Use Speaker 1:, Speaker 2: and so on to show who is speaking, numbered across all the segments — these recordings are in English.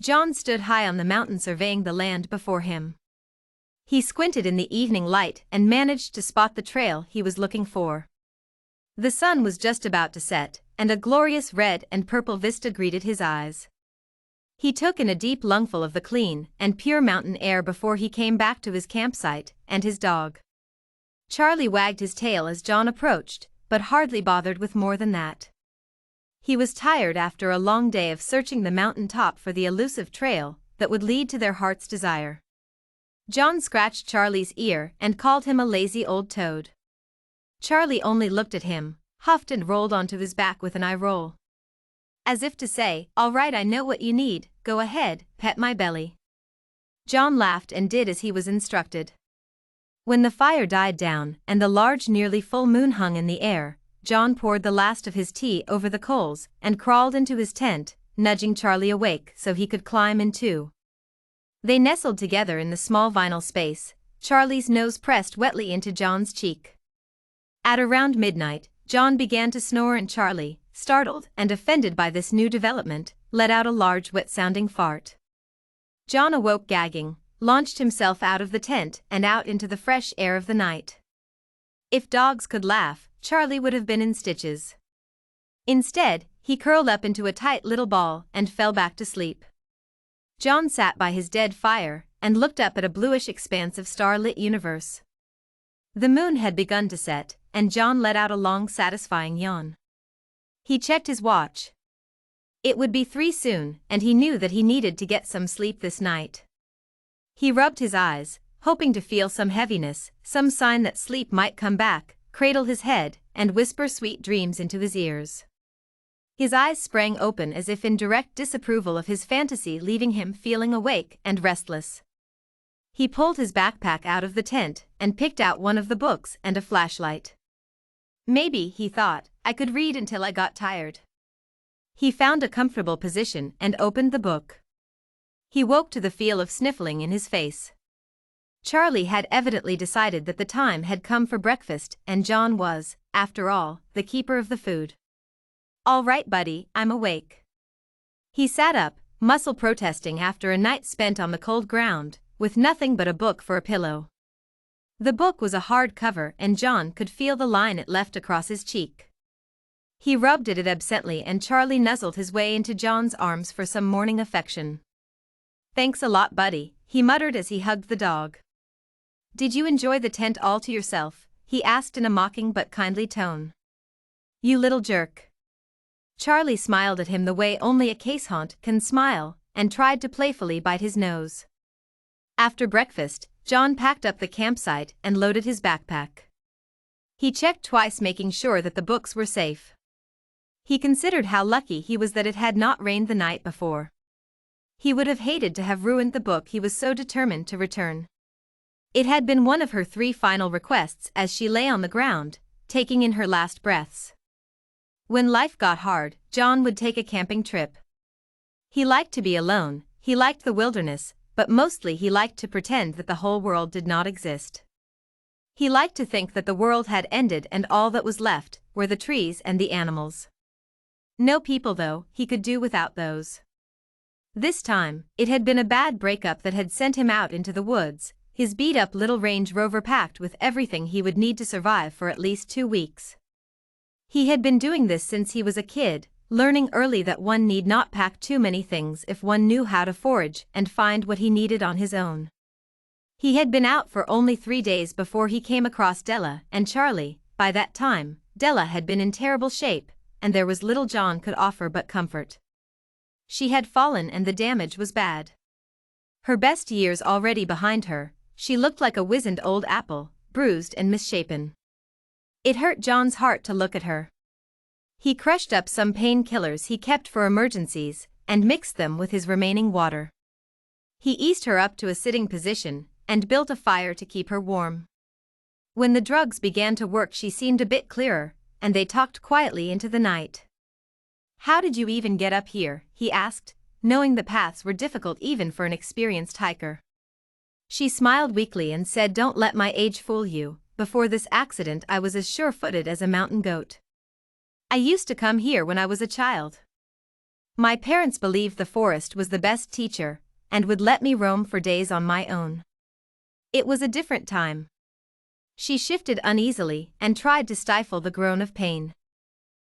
Speaker 1: John stood high on the mountain surveying the land before him. He squinted in the evening light and managed to spot the trail he was looking for. The sun was just about to set, and a glorious red and purple vista greeted his eyes. He took in a deep lungful of the clean and pure mountain air before he came back to his campsite and his dog. Charlie wagged his tail as John approached, but hardly bothered with more than that. He was tired after a long day of searching the mountain top for the elusive trail that would lead to their heart's desire. John scratched Charlie's ear and called him a lazy old toad. Charlie only looked at him, huffed and rolled onto his back with an eye roll. As if to say, "All right, I know what you need, go ahead, pet my belly." John laughed and did as he was instructed. When the fire died down and the large nearly full moon hung in the air, John poured the last of his tea over the coals and crawled into his tent, nudging Charlie awake so he could climb in too. They nestled together in the small vinyl space, Charlie's nose pressed wetly into John's cheek. At around midnight, John began to snore and Charlie, startled and offended by this new development, let out a large wet-sounding fart. John awoke gagging, launched himself out of the tent and out into the fresh air of the night. If dogs could laugh, Charlie would have been in stitches. Instead, he curled up into a tight little ball and fell back to sleep. John sat by his dead fire and looked up at a bluish expanse of star-lit universe. The moon had begun to set, and John let out a long, satisfying yawn. He checked his watch. It would be 3 soon, and he knew that he needed to get some sleep this night. He rubbed his eyes, hoping to feel some heaviness, some sign that sleep might come back, cradle his head, and whisper sweet dreams into his ears. His eyes sprang open as if in direct disapproval of his fantasy, leaving him feeling awake and restless. He pulled his backpack out of the tent and picked out one of the books and a flashlight. Maybe, he thought, I could read until I got tired. He found a comfortable position and opened the book. He woke to the feel of sniffling in his face. Charlie had evidently decided that the time had come for breakfast, and John was, after all, the keeper of the food. "All right, buddy, I'm awake." He sat up, muscle protesting after a night spent on the cold ground, with nothing but a book for a pillow. The book was a hard cover and John could feel the line it left across his cheek. He rubbed at it absently and Charlie nuzzled his way into John's arms for some morning affection. "Thanks a lot, buddy," he muttered as he hugged the dog. "Did you enjoy the tent all to yourself?" he asked in a mocking but kindly tone. "You little jerk." Charlie smiled at him the way only a casehaunt can smile, and tried to playfully bite his nose. After breakfast, John packed up the campsite and loaded his backpack. He checked twice, making sure that the books were safe. He considered how lucky he was that it had not rained the night before. He would have hated to have ruined the book he was so determined to return. It had been one of her 3 final requests as she lay on the ground, taking in her last breaths. When life got hard, John would take a camping trip. He liked to be alone, he liked the wilderness, but mostly he liked to pretend that the whole world did not exist. He liked to think that the world had ended and all that was left were the trees and the animals. No people, though, he could do without those. This time, it had been a bad breakup that had sent him out into the woods, his beat-up little Range Rover packed with everything he would need to survive for at least 2 weeks. He had been doing this since he was a kid, learning early that one need not pack too many things if one knew how to forage and find what he needed on his own. He had been out for only 3 days before he came across Della and Charlie. By that time, Della had been in terrible shape, and there was little John could offer but comfort. She had fallen and the damage was bad. Her best years already behind her, she looked like a wizened old apple, bruised and misshapen. It hurt John's heart to look at her. He crushed up some painkillers he kept for emergencies and mixed them with his remaining water. He eased her up to a sitting position and built a fire to keep her warm. When the drugs began to work, she seemed a bit clearer, and they talked quietly into the night. "How did you even get up here?" he asked, knowing the paths were difficult even for an experienced hiker. She smiled weakly and said, "Don't let my age fool you. Before this accident I was as sure-footed as a mountain goat. I used to come here when I was a child." My parents believed the forest was the best teacher, and would let me roam for days on my own. It was a different time. She shifted uneasily and tried to stifle the groan of pain.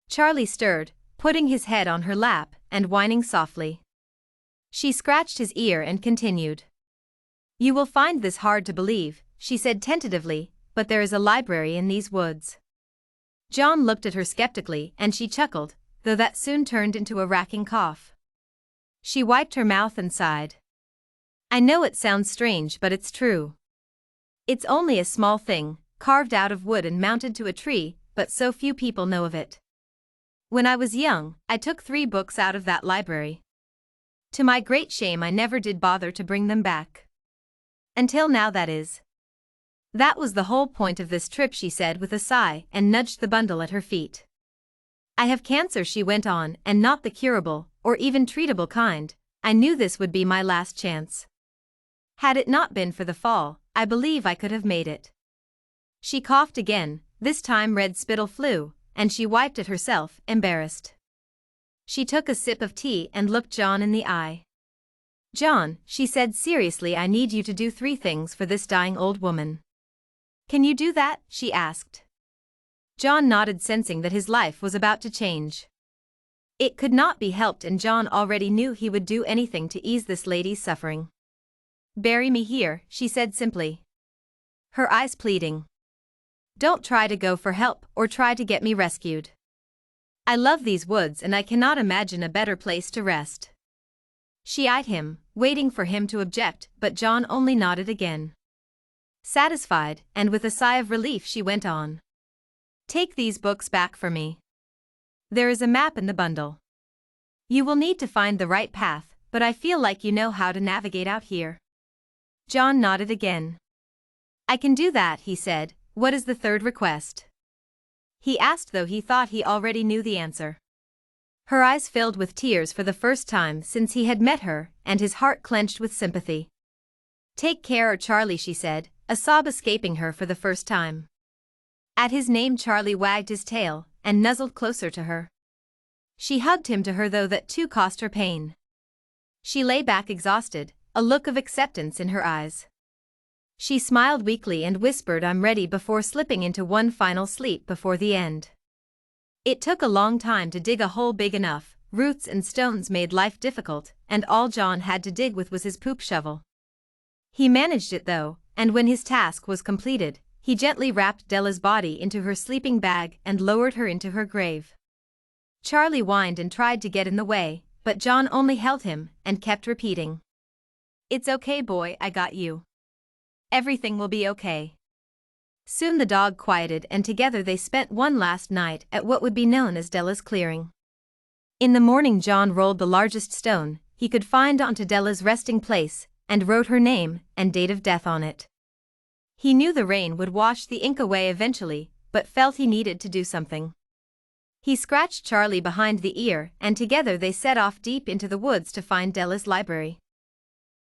Speaker 1: Charlie stirred, putting his head on her lap and whining softly. She scratched his ear and continued. You will find this hard to believe, she said tentatively, but there is a library in these woods. John looked at her skeptically and she chuckled, though that soon turned into a racking cough. She wiped her mouth and sighed. I know it sounds strange, but it's true. It's only a small thing, carved out of wood and mounted to a tree, but so few people know of it. When I was young, I took 3 books out of that library. To my great shame, I never did bother to bring them back. Until now, that is. That was the whole point of this trip, she said with a sigh and nudged the bundle at her feet. I have cancer, she went on, and not the curable, or even treatable kind. I knew this would be my last chance. Had it not been for the fall, I believe I could have made it. She coughed again, this time red spittle flew, and she wiped it herself, embarrassed. She took a sip of tea and looked John in the eye. John, she said seriously, I need you to do 3 things for this dying old woman. Can you do that? She asked. John nodded, sensing that his life was about to change. It could not be helped, and John already knew he would do anything to ease this lady's suffering. Bury me here, she said simply. Her eyes pleading. Don't try to go for help or try to get me rescued. I love these woods and I cannot imagine a better place to rest. She eyed him, waiting for him to object, but John only nodded again. Satisfied, and with a sigh of relief, she went on. Take these books back for me. There is a map in the bundle. You will need to find the right path, but I feel like you know how to navigate out here. John nodded again. I can do that, he said. What is the 3rd request? He asked, though he thought he already knew the answer. Her eyes filled with tears for the first time since he had met her, and his heart clenched with sympathy. Take care, Charlie, she said, a sob escaping her for the first time. At his name, Charlie wagged his tail and nuzzled closer to her. She hugged him to her, though that too cost her pain. She lay back exhausted, a look of acceptance in her eyes. She smiled weakly and whispered, I'm ready, before slipping into one final sleep before the end. It took a long time to dig a hole big enough. Roots and stones made life difficult, and all John had to dig with was his poop shovel. He managed it though, and when his task was completed, he gently wrapped Della's body into her sleeping bag and lowered her into her grave. Charlie whined and tried to get in the way, but John only held him and kept repeating. It's okay, boy, I got you. Everything will be okay. Soon the dog quieted, and together they spent one last night at what would be known as Della's clearing. In the morning, John rolled the largest stone he could find onto Della's resting place and wrote her name and date of death on it. He knew the rain would wash the ink away eventually, but felt he needed to do something. He scratched Charlie behind the ear, and together they set off deep into the woods to find Della's library.